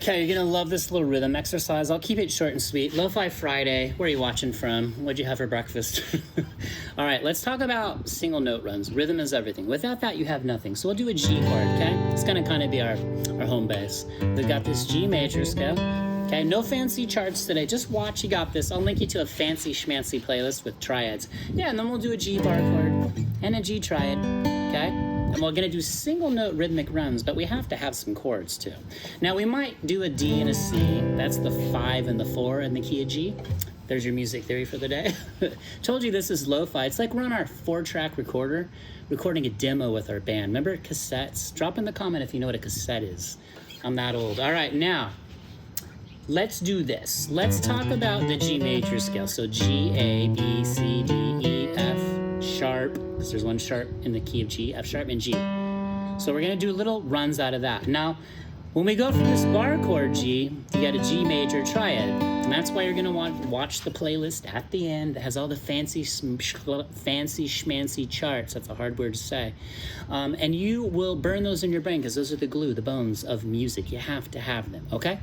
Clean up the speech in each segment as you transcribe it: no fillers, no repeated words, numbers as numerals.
Okay, you're gonna love this little rhythm exercise. I'll keep it short and sweet. Lo-Fi Friday, where are you watching from? What'd you have for breakfast? All right, let's talk about single note runs. Rhythm is everything. Without that, you have nothing. So we'll do a G chord, okay? It's gonna kind of be our home base. We've got this G major scale. Okay, no fancy charts today. Just watch, you got this. I'll link you to a fancy schmancy playlist with triads. Yeah, and then we'll do a G bar chord and a G triad, okay? And we're gonna do single note rhythmic runs, but we have to have some chords too. Now we might do a D and a C. That's the 5 and the 4 in the key of G. There's your music theory for the day. Told you this is lo-fi. It's like we're on our 4-track recorder, recording a demo with our band. Remember cassettes? Drop in the comment if you know what a cassette is. I'm that old. All right, now, let's do this. Let's talk about the G major scale. So G, A, B, C, D, E, F, sharp, because there's one sharp in the key of G, F sharp, and G. So we're gonna do little runs out of that. Now, when we go from this bar chord G, you got a G major triad. And that's why you're gonna want to watch the playlist at the end that has all the fancy schmancy charts. That's a hard word to say. And you will burn those in your brain because those are the glue, the bones of music. You have to have them, okay?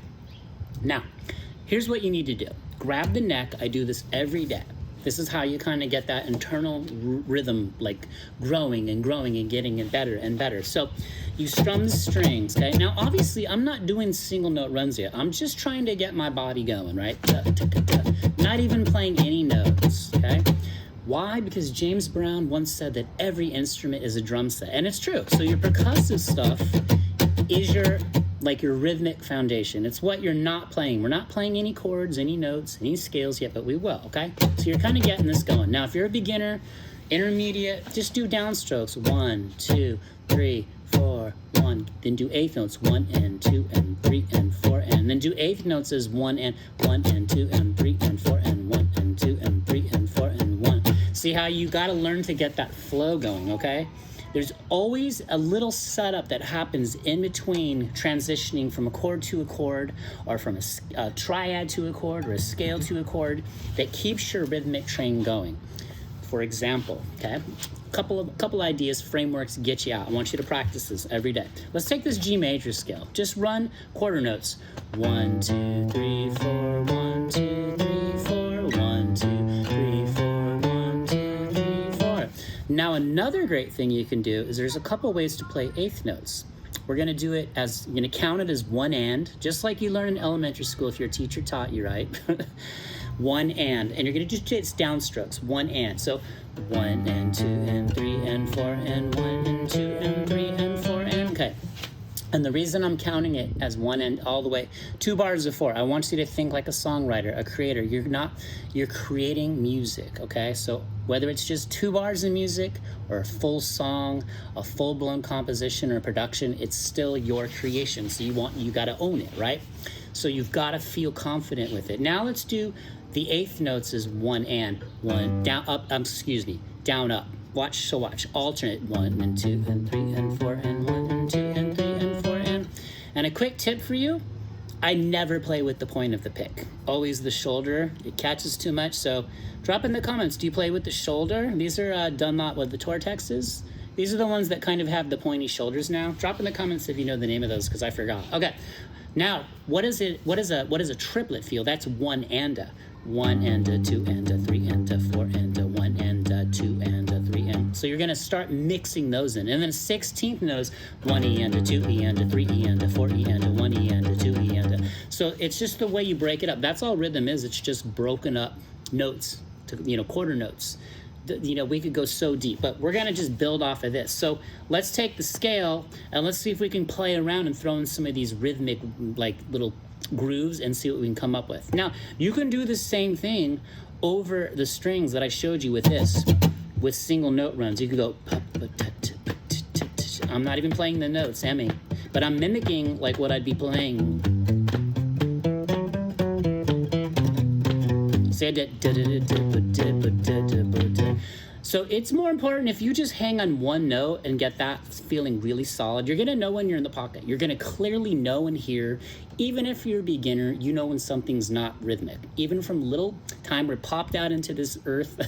Now, here's what you need to do. Grab the neck. I do this every day. This is how you kind of get that internal rhythm, like growing and growing and getting it better and better. So you strum the strings, okay? Now, obviously, I'm not doing single note runs yet. I'm just trying to get my body going, right? Not even playing any notes, okay? Why? Because James Brown once said that every instrument is a drum set, and it's true. So your percussive stuff is your rhythmic foundation. It's what you're not playing. We're not playing any chords, any notes, any scales yet, but we will, okay? So you're kind of getting this going. Now, if you're a beginner, intermediate, just do downstrokes. 1, 2, 3, 4, 1. Then do eighth notes, 1 and 2 and 3 and 4 and. Then do eighth notes as 1 and 2 and 3 and 4 and 1 and 2 and 3 and 4 and 1. See how you got to learn to get that flow going, okay? There's always a little setup that happens in between transitioning from a chord to a chord, or from a triad to a chord, or a scale to a chord, that keeps your rhythmic train going. For example, okay, couple ideas, frameworks, get you out. I want you to practice this every day. Let's take this G major scale. Just run quarter notes. 1, 2, 3, 4, 1, 2, 3, 4, 1, 2, 3, 4, 1, 2, 3, 4. Now, another great thing you can do is there's a couple ways to play eighth notes. We're gonna do it as, you're gonna count it as one and, just like you learn in elementary school if your teacher taught you, right? One and you're gonna just do it's downstrokes, 1 and. So 1 and 2 and 3 and 4 and 1 and 2 and 3 and 4 and, okay. And the reason I'm counting it as 1 and all the way, 2 bars of 4, I want you to think like a songwriter, a creator. You're creating music, okay? So whether it's just 2 bars of music or a full song, a full-blown composition or production, it's still your creation. So you gotta own it, right? So you've gotta feel confident with it. Now let's do the eighth notes as 1 and, 1, down, up, down, up. Watch, alternate 1 and 2 and 3 and 4 and 1 and 2 and 3 and 4 and. And a quick tip for you, I never play with the point of the pick. Always the shoulder, it catches too much. So drop in the comments, do you play with the shoulder? These are done lot with the Tortexes. These are the ones that kind of have the pointy shoulders now. Drop in the comments if you know the name of those, because I forgot. Okay, now what is a triplet feel? That's 1 and a. 1 and a, 2 and a, 3 and a, 4 and a, 1 and a, 2 and a, 3 and. So you're gonna start mixing those in. And then 16th notes, 1 E and a, 2 E and a, 3 E and a, 4 E and a, 1 E and a, 2 E and a. So it's just the way you break it up. That's all rhythm is. It's just broken up notes, to, quarter notes. We could go so deep, but we're gonna just build off of this. So let's take the scale and let's see if we can play around and throw in some of these rhythmic, like little grooves and see what we can come up with. Now, you can do the same thing over the strings that I showed you with this, with single note runs. You could go, I'm not even playing the notes, but I'm mimicking like what I'd be playing. So it's more important if you just hang on one note and get that feeling really solid. You're gonna know when you're in the pocket. You're gonna clearly know and hear, even if you're a beginner, you know when something's not rhythmic. Even from little time we're popped out into this earth,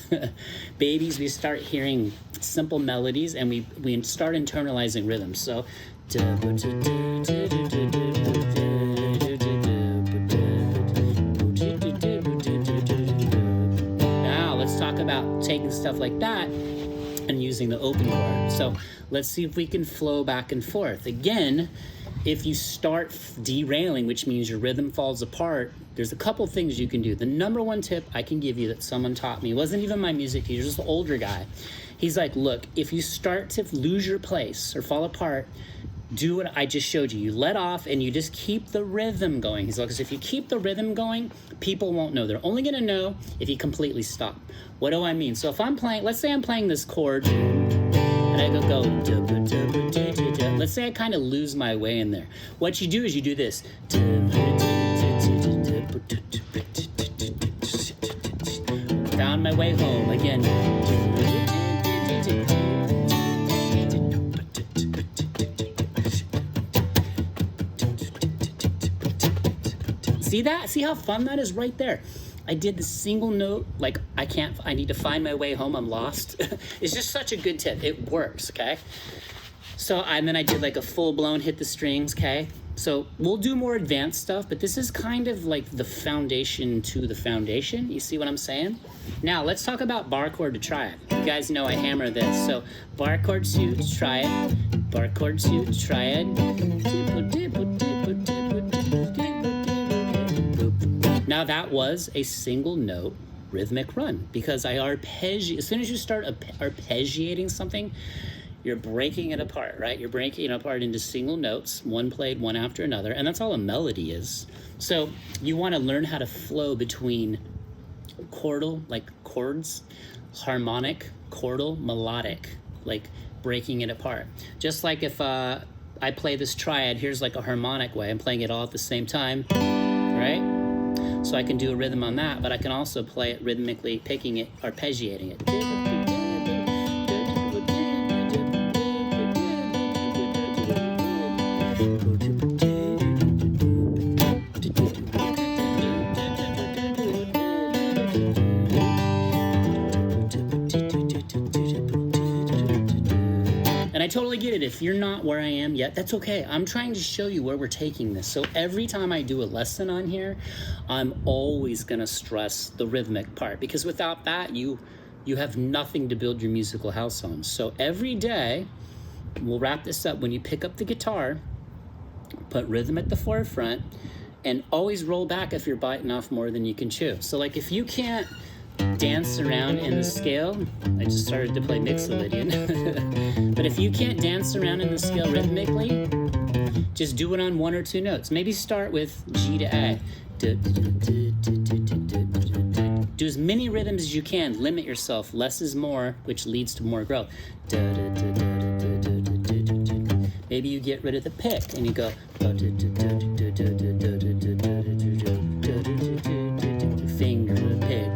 babies, we start hearing simple melodies and we start internalizing rhythm. So taking stuff like that and using the open chord. So let's see if we can flow back and forth. Again, if you start derailing, which means your rhythm falls apart, there's a couple things you can do. The number one tip I can give you that someone taught me, wasn't even my music teacher, just an older guy. He's like, look, if you start to lose your place or fall apart, do what I just showed you. You let off and you just keep the rhythm going. He's like, because if you keep the rhythm going, people won't know. They're only gonna know if you completely stop. What do I mean? So if I'm playing, let's say I'm playing this chord, and I go, let's say I kind of lose my way in there. What you do is you do this. Found my way home again. See that? See how fun that is right there? I did the single note, like I need to find my way home, I'm lost. It's just such a good tip. It works, okay? So, and then I did like a full-blown hit the strings, okay? So we'll do more advanced stuff, but this is kind of like the foundation to the foundation. You see what I'm saying? Now, let's talk about bar chord to triad. You guys know I hammer this. So bar chord to triad, bar chord to triad. Now that was a single note rhythmic run because I arpeggiate. As soon as you start arpeggiating something, you're breaking it apart, right? You're breaking it apart into single notes, one played one after another, and that's all a melody is. So you want to learn how to flow between chordal, like chords, harmonic, chordal, melodic, like breaking it apart. Just like if I play this triad, here's like a harmonic way. I'm playing it all at the same time, right? So I can do a rhythm on that, but I can also play it rhythmically, picking it, arpeggiating it. And I totally get it. If you're not where I am yet, that's okay. I'm trying to show you where we're taking this. So every time I do a lesson on here, I'm always gonna stress the rhythmic part because without that, you have nothing to build your musical house on. So every day, we'll wrap this up. When you pick up the guitar, put rhythm at the forefront and always roll back if you're biting off more than you can chew. So like if you can't dance around in the scale, I just started to play Mixolydian, but if you can't dance around in the scale rhythmically, just do it on one or two notes. Maybe start with G to A. Do as many rhythms as you can. Limit yourself. Less is more, which leads to more growth. Maybe you get rid of the pick and you go finger pick.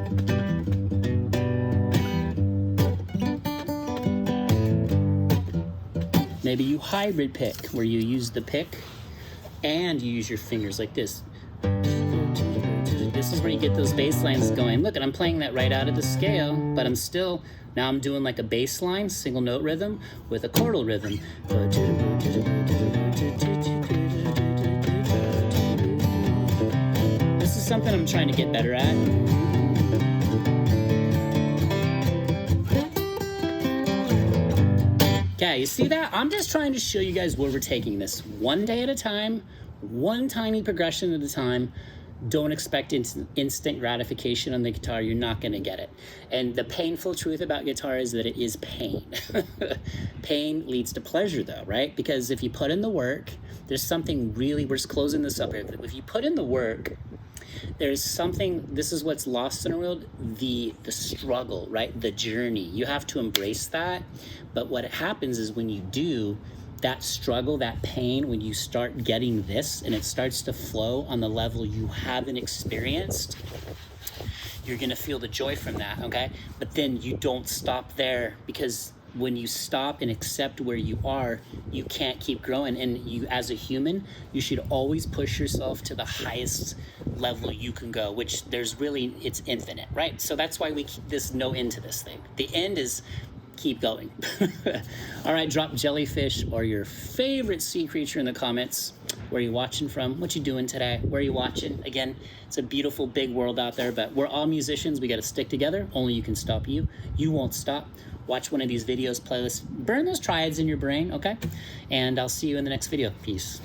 Maybe you hybrid pick, where you use the pick and you use your fingers like this. This is where you get those bass lines going. Look, and I'm playing that right out of the scale, but now I'm doing like a bass line, single note rhythm with a chordal rhythm. This is something I'm trying to get better at. Okay, you see that? I'm just trying to show you guys where we're taking this. One day at a time, one tiny progression at a time. Don't expect instant gratification on the guitar. You're not going to get it. And the painful truth about guitar is that it is pain. Pain leads to pleasure though, right? Because if you put in the work, there's something really, we're just closing this up here. If you put in the work, there's something, this is what's lost in the world, the struggle, right? The journey. You have to embrace that. But what happens is when you do, that struggle, that pain, when you start getting this and it starts to flow on the level you haven't experienced, you're gonna feel the joy from that, okay? But then you don't stop there, because when you stop and accept where you are, you can't keep growing. And you, as a human, you should always push yourself to the highest level you can go, which it's infinite, right? So that's why we keep this no end to this thing. The end is keep going. All right, drop Jellyfish or your favorite sea creature in the comments. Where are you watching from? What you doing today? Where are you watching? Again, it's a beautiful big world out there, but we're all musicians. We got to stick together. Only you can stop you. You won't stop. Watch one of these videos, playlists. Burn those triads in your brain, okay? And I'll see you in the next video. Peace.